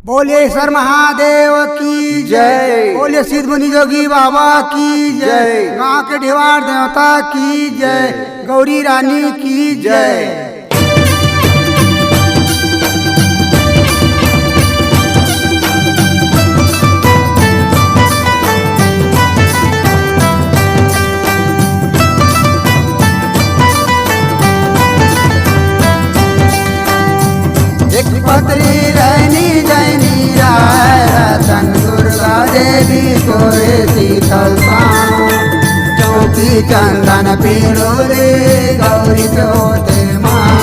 बोलिए ईश्वर महादेव की जय। बोलिए सिद्ध मुनि जोगी बाबा की जय। गाँव के ढेवार देवता की जय। गौरी रानी की जय। एक पत्री रहनी जैनी राय रतन दुर्गा देवी तोरे शीतल चौकी चंदन पीड़ोरे गौरी पे होते माँ।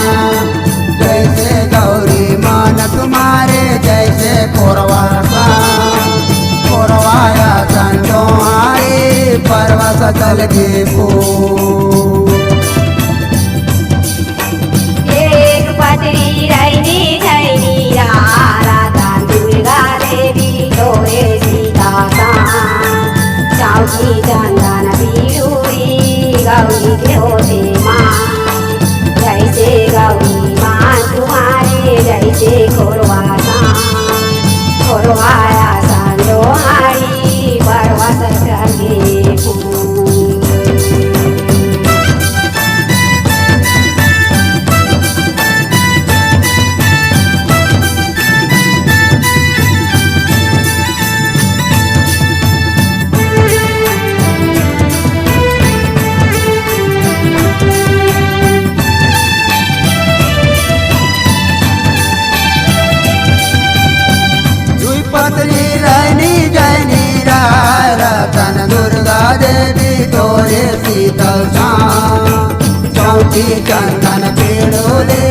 जैसे गौरी मान तुम्हारे जैसे कोरवाया संतोहारी पर्वत तल के फूल। एक पत्री रहनी चौकी चंदन पीड़ोरी गौरी के होते माँ। जैसे गौरी माँ तुम्हारे जैसे खोरवाया संजोहारी पर्वत के फूल। चौकी चंदन पेड़ोले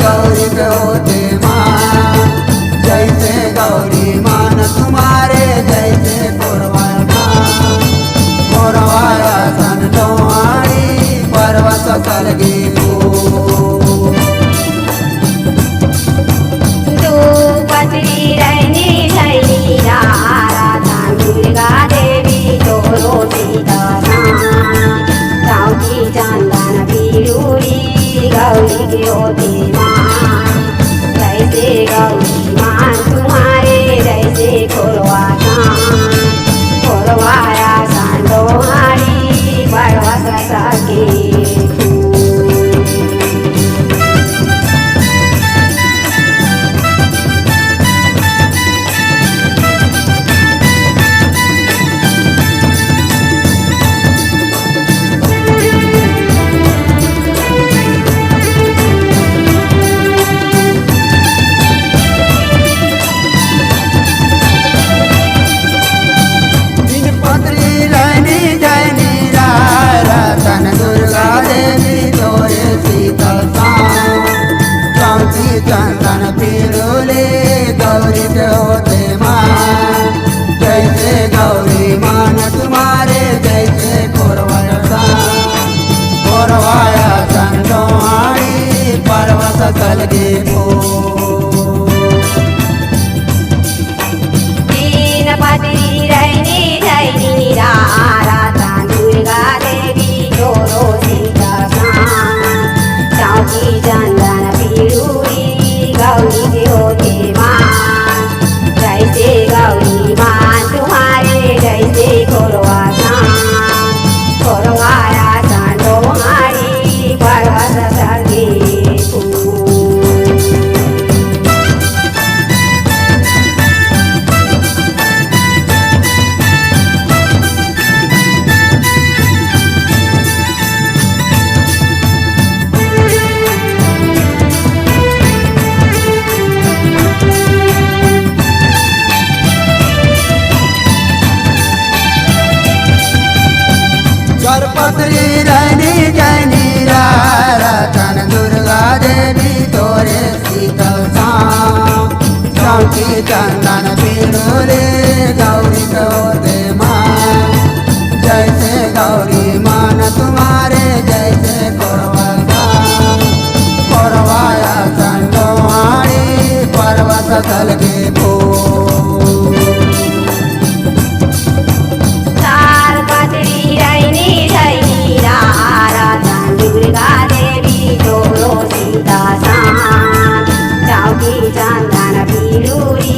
गौरी पे होते माँ। जैसे गौरी मान तुम्हारे जैसे कोरवाया सन तुम्हारी पर्वत तल की फूल। दो पत्री रहनी शैली राधन दुर्गा देवी तोरो सीता चौकी चंदन पीड़ोरी गौरी के होते माँ। जैसे गौरी माँ तुम्हारे जैसे खोरवाया संतोहारी पर्वत के चंदन पीड़ोले गौरी पे होते माँ। जैसे गौरी मान तुम्हारे जैसे कोरवाया संतोहारी पर्वत तल के फूल। तीन पत्री रहनी जैनी राधन दुर्गा देवी तोरो सीता चौकी चंदन पीड़ोरी गौरी के होते माँ। जैसे गौरी माँ तुम्हारे जैसे खोरवाया संतोहारी पर्वत के फूल। पत्री रहनी जैनी रतन दुर्गा देवी तोरे शीतल चौकी चंदन पीड़ोले गौरी पे होते माँ। जैसे गौरी मान तुम्हारे जैसे कोरवाया संतोहारी पर्वत तल के फूल। दुर्गा देवी तोरो सीता चौकी चंदन पीड़ोरी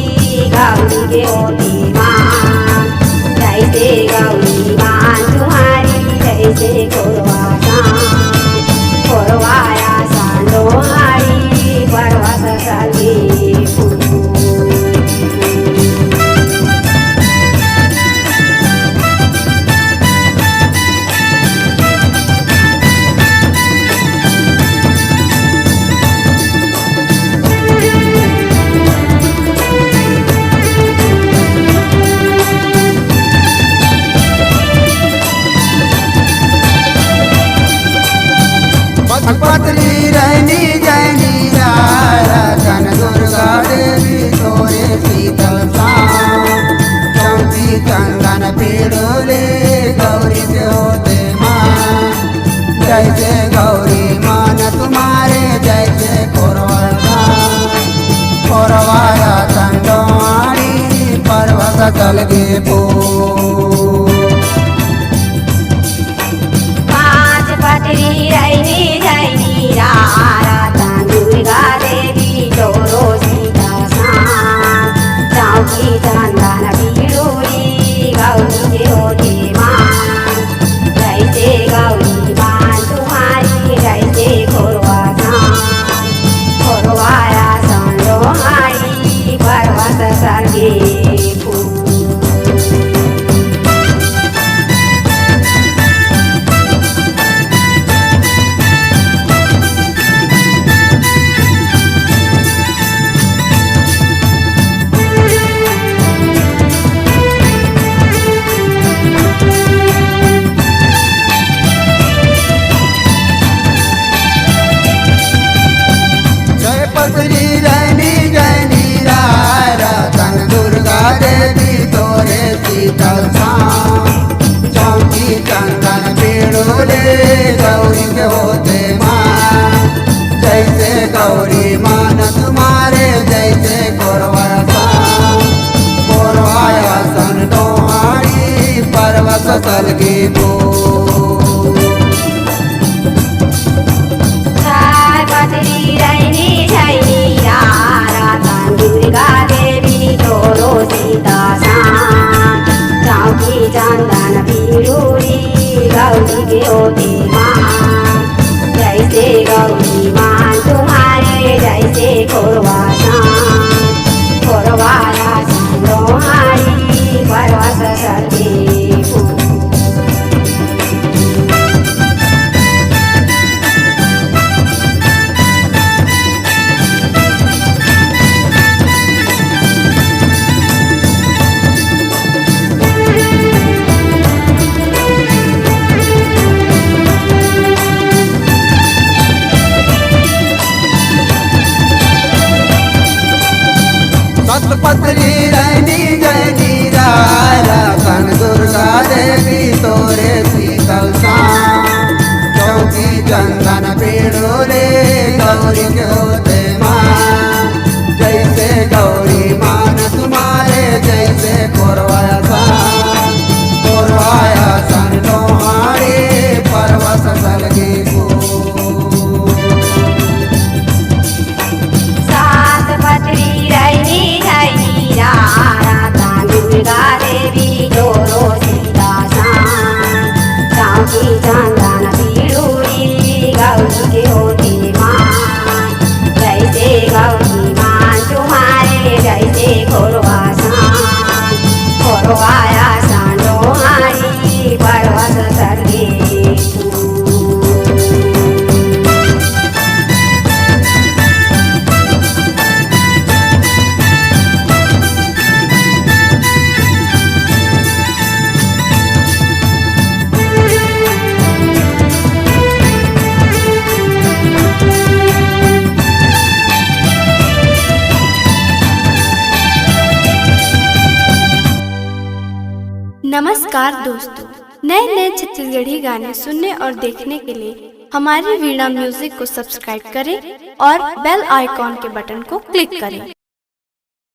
पत्री रहनी जैनी रतन दुर्गा देवी तोरे शीतल शाम चौकी चंदन पीड़ोले गौरी के होते माँ जैसे गौरी मान तुम्हारे जैसे कोरवाया तंडोआड़ी पर्वत चल गे पो पत्री रहनी जैनी रतन दुर्गा देवी तोरो सीता शाम चौकी चंदन पीड़ोली गौरी के होते माँ जैसे गौरी मान तुम्हारी जैसे खोरवाया संडोहारी पर्वत सर्गे पत्री रहनी जैनी रतन दुर्गा देवी तोरे शीतल शाम चौकी चंदन पीड़ोले गौरी के होते माँ जैसे गौरी मान तुम्हारे जैसे कोरवाया सन डोहाड़ी पर्वत सलगी को पत्री रहनी जैनी रतन दुर्गा देवी तोरो सीता शाम चौकी चंदन पीड़ोली गौरी के होते माँ जैसे गौरी मान तुम्हारे जैसे खोरवाया संडोहारी पर्वत सर्गे पत्री रहनी जैनी रतन दुर्गा देवी तोरे शीतल शाम चौकी चंदन पीड़ोले गौरी के होते माँ जैसे गौरी मान तुम्हारे जैसे कोरवाया सन डोहाड़ी पर्वत सलगी को पत्री रहनी जैनी रतन दुर्गा देवी तोरो सीता शाम चौकी चंदन पीड़ोली गौरी के होते माँ जैसे गौरी मान तुम्हारे जैसे खोरवाया संडोहारी पर्वत सर्गे नमस्कार दोस्तों, नए नए छत्तीसगढ़ी गाने सुनने और देखने के लिए हमारी वीणा म्यूजिक को सब्सक्राइब करें और बेल आइकॉन के बटन को क्लिक करें।